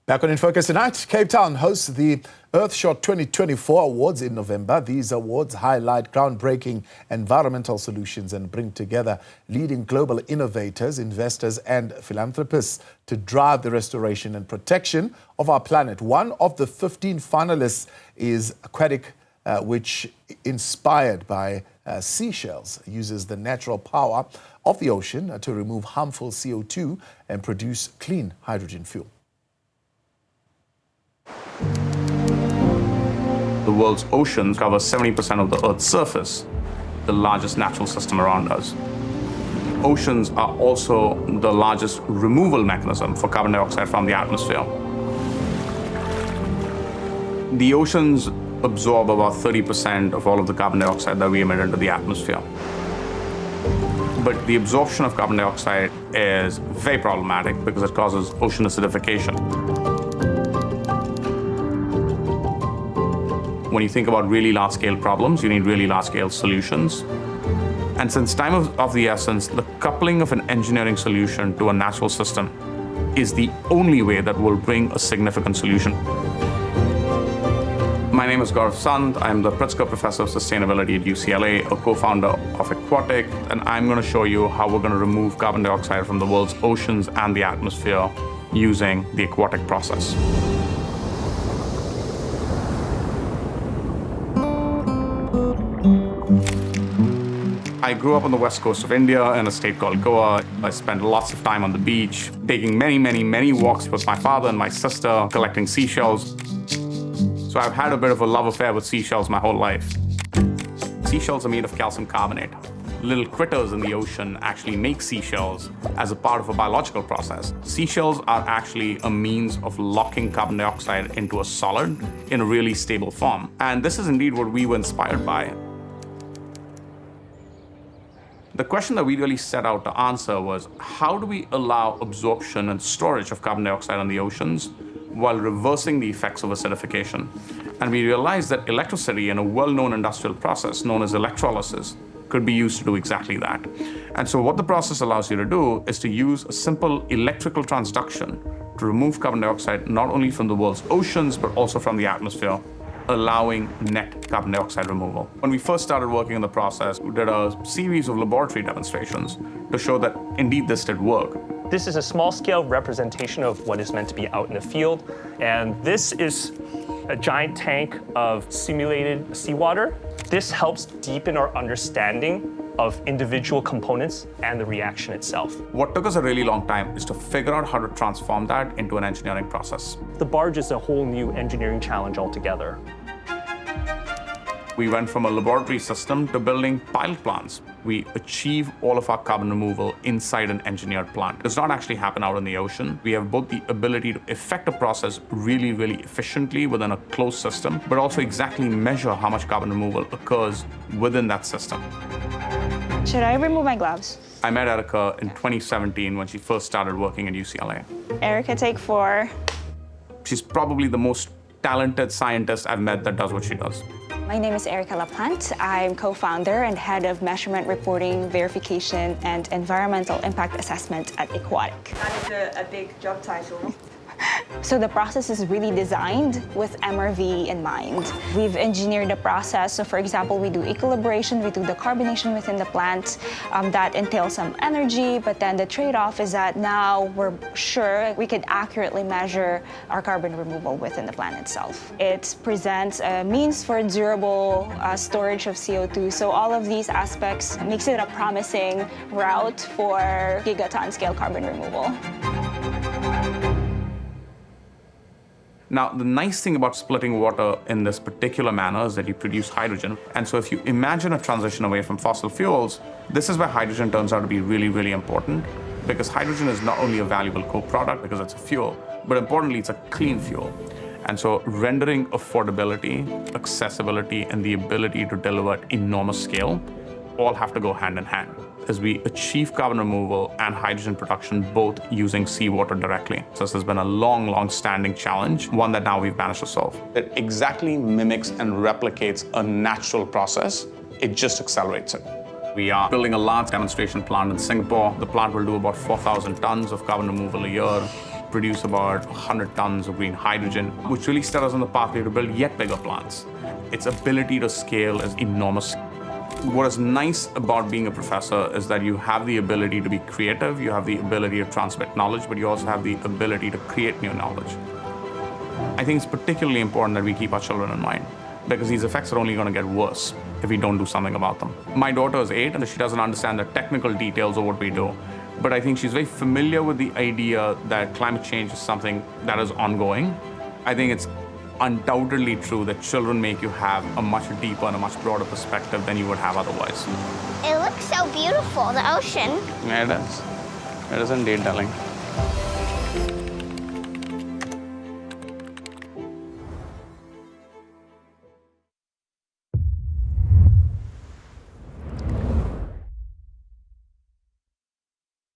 Back on In Focus tonight, Cape Town hosts the Earthshot 2024 Awards in November. These awards highlight groundbreaking environmental solutions and bring together leading global innovators, investors and philanthropists to drive the restoration and protection of our planet. One of the 15 finalists is Aquatic, which, inspired by seashells, uses the natural power of the ocean to remove harmful CO2 and produce clean hydrogen fuel. The world's oceans cover 70% of the Earth's surface, the largest natural system around us. Oceans are also the largest removal mechanism for carbon dioxide from the atmosphere. The oceans absorb about 30% of all of the carbon dioxide that we emit into the atmosphere. But the absorption of carbon dioxide is very problematic because it causes ocean acidification. When you think about really large-scale problems, you need really large-scale solutions. And since time of the essence, the coupling of an engineering solution to a natural system is the only way that will bring a significant solution. My name is Gaurav Sant. I'm the Pritzker Professor of Sustainability at UCLA, a co-founder of Aquatic, and I'm going to show you how we're going to remove carbon dioxide from the world's oceans and the atmosphere using the aquatic process. I grew up on the west coast of India in a state called Goa. I spent lots of time on the beach, taking many walks with my father and my sister, collecting seashells. So I've had a bit of a love affair with seashells my whole life. Seashells are made of calcium carbonate. Little critters in the ocean actually make seashells as a part of a biological process. Seashells are actually a means of locking carbon dioxide into a solid in a really stable form. And this is indeed what we were inspired by. The question that we really set out to answer was, how do we allow absorption and storage of carbon dioxide on the oceans while reversing the effects of acidification? And we realized that electricity in a well-known industrial process known as electrolysis could be used to do exactly that. And so what the process allows you to do is to use a simple electrical transduction to remove carbon dioxide not only from the world's oceans, but also from the atmosphere, allowing net carbon dioxide removal. When we first started working on the process, we did a series of laboratory demonstrations to show that indeed this did work. This is a small-scale representation of what is meant to be out in the field, and this is a giant tank of simulated seawater. This helps deepen our understanding of individual components and the reaction itself. What took us a really long time is to figure out how to transform that into an engineering process. The barge is a whole new engineering challenge altogether. We went from a laboratory system to building pilot plants. We achieve all of our carbon removal inside an engineered plant. It does not actually happen out in the ocean. We have both the ability to effect a process really efficiently within a closed system, but also exactly measure how much carbon removal occurs within that system. Should I remove my gloves? I met Erica in 2017 when she first started working at UCLA. Erica, take 4. She's probably the most talented scientist I've met that does what she does. My name is Erica Laplante. I'm co-founder and head of measurement, reporting, verification, and environmental impact assessment at Aquatic. That is a big job title. So the process is really designed with MRV in mind. We've engineered the process. So for example, we do equilibration, we do the carbonation within the plant. That entails some energy, but then the trade-off is that now we're sure we could accurately measure our carbon removal within the plant itself. It presents a means for durable storage of CO2. So all of these aspects makes it a promising route for gigaton scale carbon removal. Now, the nice thing about splitting water in this particular manner is that you produce hydrogen. And so if you imagine a transition away from fossil fuels, this is where hydrogen turns out to be really important, because hydrogen is not only a valuable co-product because it's a fuel, but importantly, it's a clean fuel. And so rendering affordability, accessibility, and the ability to deliver at enormous scale all have to go hand in hand as we achieve carbon removal and hydrogen production both using seawater directly. So this has been a long-standing challenge, one that now we've managed to solve. It exactly mimics and replicates a natural process. It just accelerates it. We are building a large demonstration plant in Singapore. The plant will do about 4,000 tons of carbon removal a year, produce about 100 tons of green hydrogen, which really set us on the pathway to build yet bigger plants. Its ability to scale is enormous. What is nice about being a professor is that you have the ability to be creative, you have the ability to transmit knowledge, but you also have the ability to create new knowledge. I think it's particularly important that we keep our children in mind, because these effects are only going to get worse if we don't do something about them. My daughter is 8 and she doesn't understand the technical details of what we do, but I think she's very familiar with the idea that climate change is something that is ongoing. I think it's undoubtedly true that children make you have a much deeper and a much broader perspective than you would have otherwise. It looks so beautiful, the ocean. Yeah, it is. It is indeed, darling.